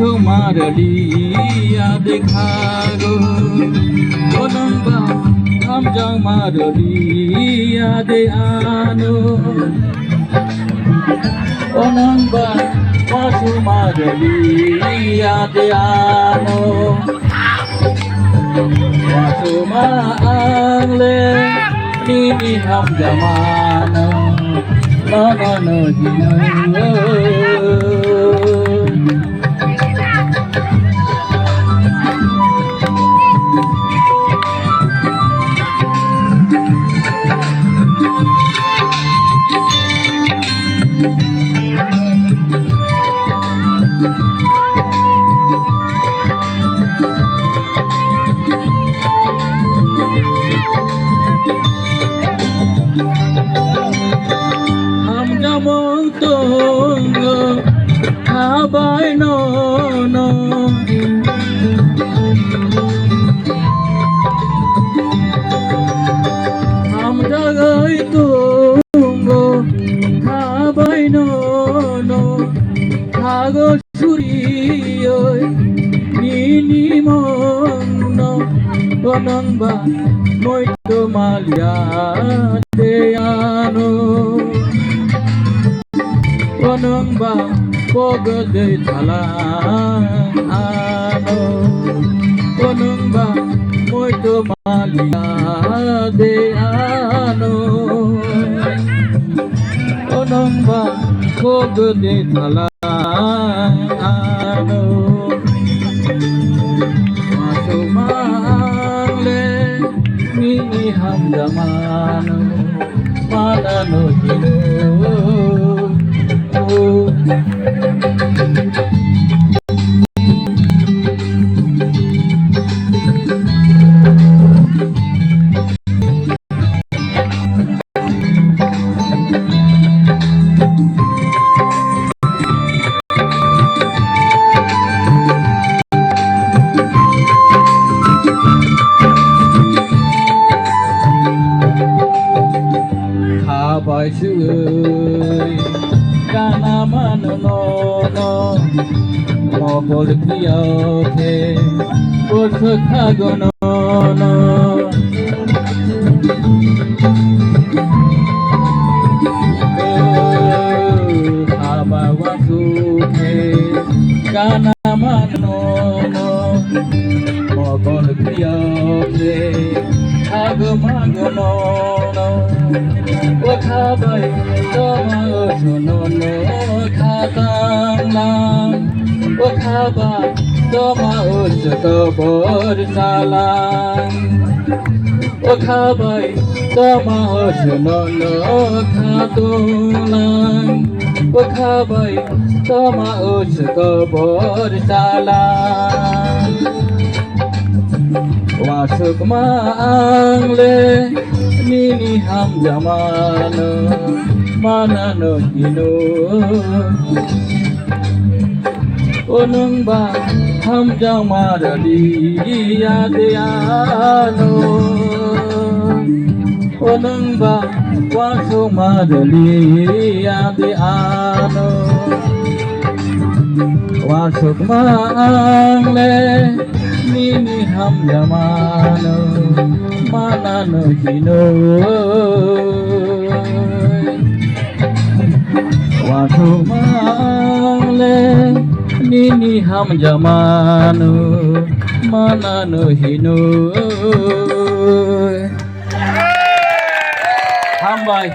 maraliya dekhago onamba hamjang maraliya de ano onamba wasu maraliya de ano wasu maangle nini hamjamano no no no hino Montongo habai no no ham jagai tungo habai no no hago suriyoy nini monno konongba moito malia deano konongba pogode talang ano konongba moito malia de ano konongba pogode talang ano masumale nini hamdamano manano hino habai suy kana mano no no mogol kiyoke borso khago no no haba wasuke kana mano no mogol kiyoke khago mago no no Wakhabai toma sono no khatang lang Wakhabai toma usko bor salang Wakhabai toma sono no khatong lang Wakhabai toma usko bor salang Wasuk mangle nini hamjamano manano hino onongba hamjamaraliya deano onongba wasumaraliya deano wasuk mangle nini hamjamano manano hino wasumangle nini hamjamano manano hino hambai